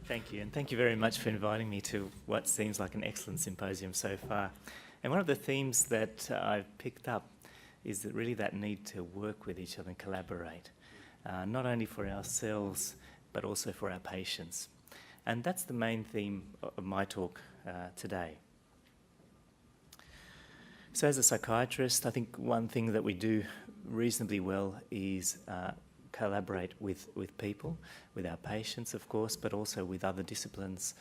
Thank you, and thank you very much for inviting me to what seems like an excellent symposium so far. And one of the themes that I've picked up is that really that need to work with each other and collaborate, not only for ourselves, but also for our patients. And that's the main theme of my talk today. So as a psychiatrist, I think one thing that we do reasonably well is collaborate with people, with our patients, of course, but also with other disciplines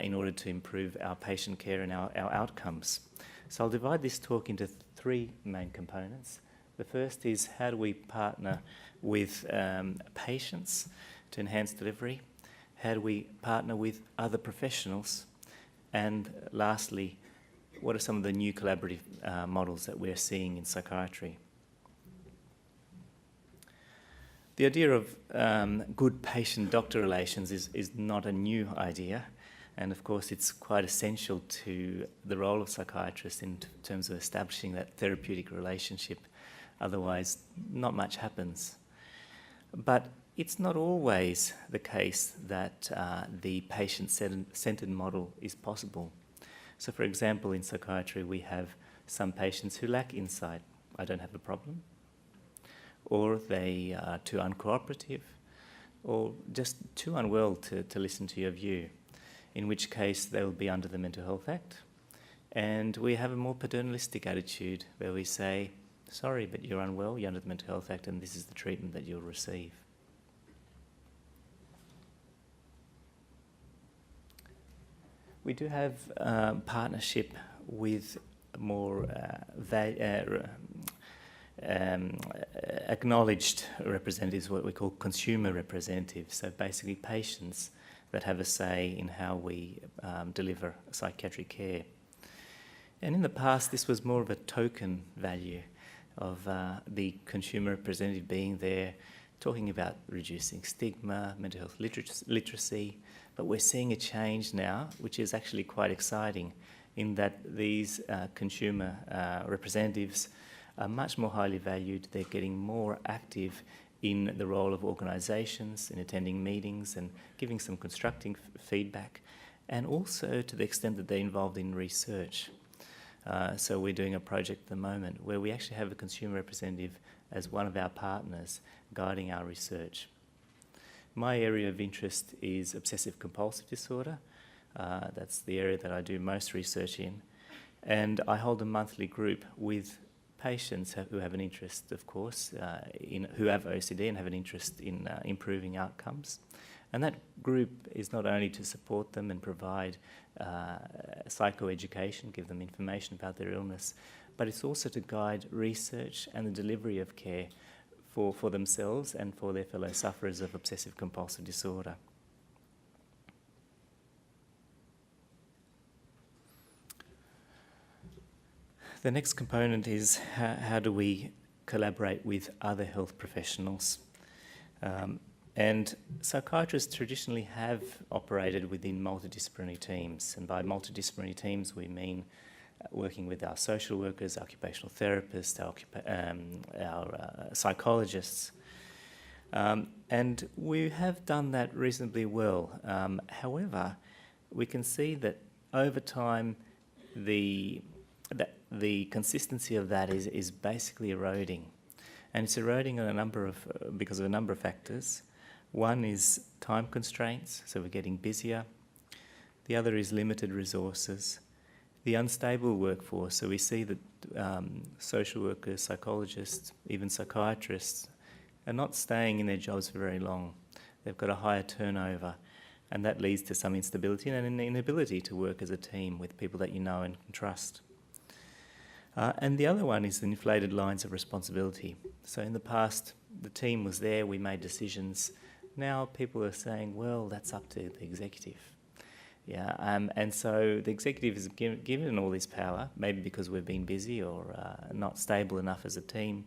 in order to improve our patient care and our outcomes. So I'll divide this talk into three main components. The first is how do we partner with patients to enhance delivery? How do we partner with other professionals? And lastly, what are some of the new collaborative models that we're seeing in psychiatry? The idea of good patient-doctor relations is not a new idea, and of course it's quite essential to the role of psychiatrists in terms of establishing that therapeutic relationship. Otherwise, not much happens. But it's not always the case that the patient-centered model is possible. So for example, in psychiatry we have some patients who lack insight. I don't have a problem. Or they are too uncooperative, or just too unwell to listen to your view, in which case they will be under the Mental Health Act. And we have a more paternalistic attitude where we say, sorry, but you're unwell, you're under the Mental Health Act, and this is the treatment that you'll receive. We do have partnership with more acknowledged representatives, what we call consumer representatives, so basically patients that have a say in how we deliver psychiatric care. And in the past this was more of a token value of the consumer representative being there, talking about reducing stigma, mental health literacy, but we're seeing a change now, which is actually quite exciting, in that these consumer representatives are much more highly valued. They're getting more active in the role of organisations, in attending meetings and giving some constructive feedback, and also to the extent that they're involved in research. So we're doing a project at the moment where we actually have a consumer representative as one of our partners guiding our research. My area of interest is obsessive compulsive disorder. That's the area that I do most research in. And I hold a monthly group with patients who have an interest, of course, who have OCD and have an interest in improving outcomes. And that group is not only to support them and provide psychoeducation, give them information about their illness, but it's also to guide research and the delivery of care for themselves and for their fellow sufferers of obsessive compulsive disorder. The next component is how do we collaborate with other health professionals. And psychiatrists traditionally have operated within multidisciplinary teams, and by multidisciplinary teams we mean working with our social workers, occupational therapists, our psychologists. And we have done that reasonably well. However, we can see that over time the consistency of that is basically eroding. And it's eroding on because of a number of factors. One is time constraints, so we're getting busier. The other is limited resources. The unstable workforce, so we see that social workers, psychologists, even psychiatrists are not staying in their jobs for very long. They've got a higher turnover, and that leads to some instability and an inability to work as a team with people that you know and can trust. And the other one is the inflated lines of responsibility. So in the past, the team was there, we made decisions. Now people are saying, well, that's up to the executive. Yeah, and so the executive is given all this power, maybe because we've been busy or not stable enough as a team,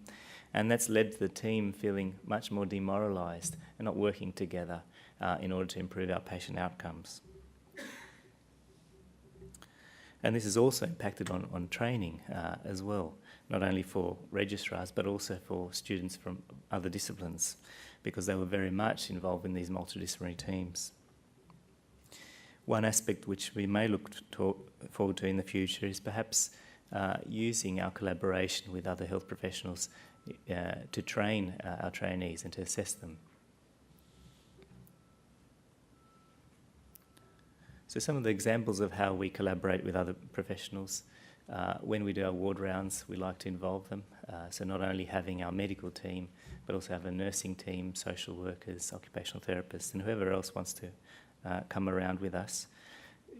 and that's led to the team feeling much more demoralised and not working together in order to improve our patient outcomes. And this has also impacted on training as well, not only for registrars but also for students from other disciplines, because they were very much involved in these multidisciplinary teams. One aspect which we may look forward to in the future is perhaps using our collaboration with other health professionals to train our trainees and to assess them. So some of the examples of how we collaborate with other professionals, when we do our ward rounds, we like to involve them. So not only having our medical team, but also have a nursing team, social workers, occupational therapists, and whoever else wants to come around with us.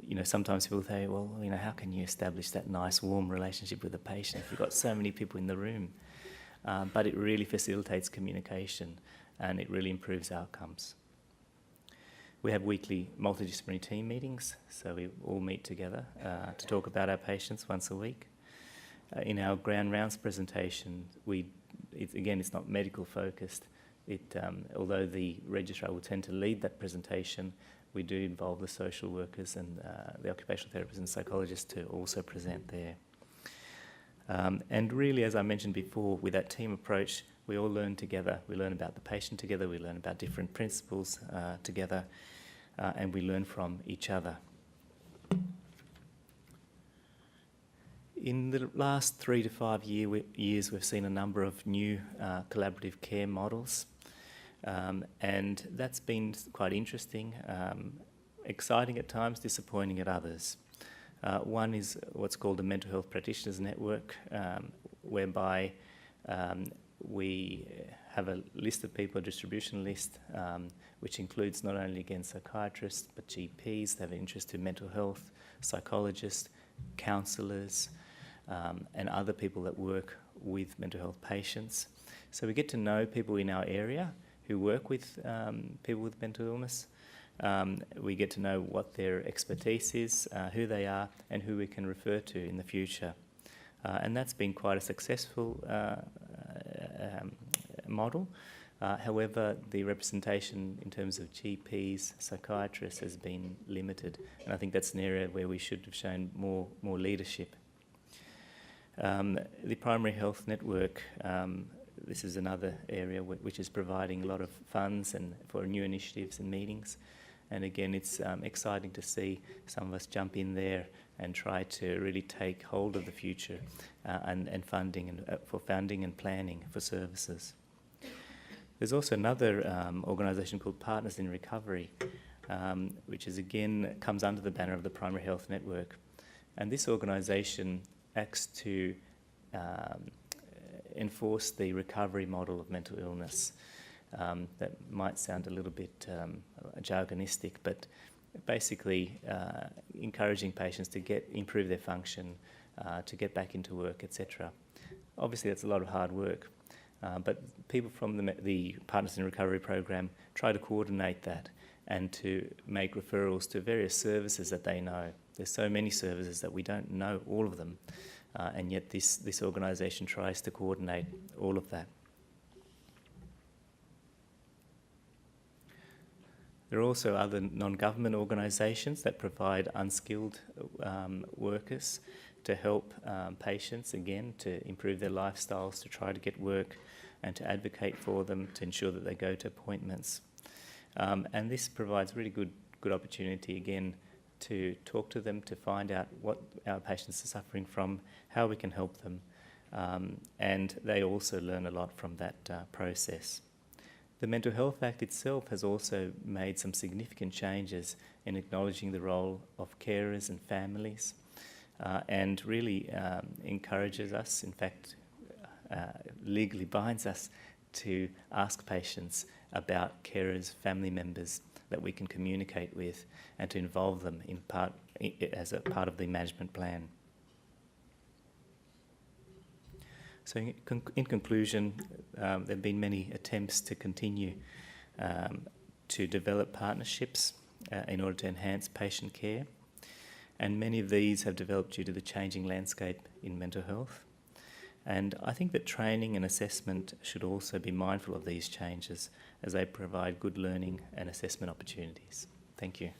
You know, sometimes people say, well, you know, how can you establish that nice, warm relationship with the patient if you've got so many people in the room? But it really facilitates communication and it really improves outcomes. We have weekly multidisciplinary team meetings, so we all meet together to talk about our patients once a week. In our grand rounds presentation, it's not medical focused. Although the registrar will tend to lead that presentation, we do involve the social workers and the occupational therapists and psychologists to also present there. And really, as I mentioned before, with that team approach, we all learn together. We learn about the patient together, we learn about different principles together, and we learn from each other. In the last 3 to 5 years, we've seen a number of new collaborative care models. And that's been quite interesting, exciting at times, disappointing at others. One is what's called a mental health practitioners network, whereby we have a list of people, a distribution list, which includes not only, again, psychiatrists, but GPs that have an interest in mental health, psychologists, counsellors, and other people that work with mental health patients. So we get to know people in our area who work with people with mental illness. We get to know what their expertise is, who they are, and who we can refer to in the future. And that's been quite a successful model. However, the representation in terms of GPs, psychiatrists has been limited, and I think that's an area where we should have shown more leadership. The primary health network, this is another area which is providing a lot of funds and for new initiatives and meetings. And again, it's exciting to see some of us jump in there and try to really take hold of the future and funding and for funding and planning for services. There's also another organisation called Partners in Recovery, which is again comes under the banner of the Primary Health Network. And this organisation acts to enforce the recovery model of mental illness. That might sound a little bit jargonistic, but basically encouraging patients to improve their function, to get back into work, etc. Obviously, that's a lot of hard work, but people from the Partners in Recovery program try to coordinate that and to make referrals to various services that they know. There's so many services that we don't know all of them, and yet this organisation tries to coordinate all of that. There are also other non-government organisations that provide unskilled workers to help patients, again, to improve their lifestyles, to try to get work and to advocate for them, to ensure that they go to appointments. And this provides really good opportunity, again, to talk to them, to find out what our patients are suffering from, how we can help them, and they also learn a lot from that process. The Mental Health Act itself has also made some significant changes in acknowledging the role of carers and families, and really encourages us, in fact, legally binds us to ask patients about carers, family members that we can communicate with and to involve them as a part of the management plan. So in conclusion, there have been many attempts to continue to develop partnerships in order to enhance patient care, and many of these have developed due to the changing landscape in mental health. And I think that training and assessment should also be mindful of these changes as they provide good learning and assessment opportunities. Thank you.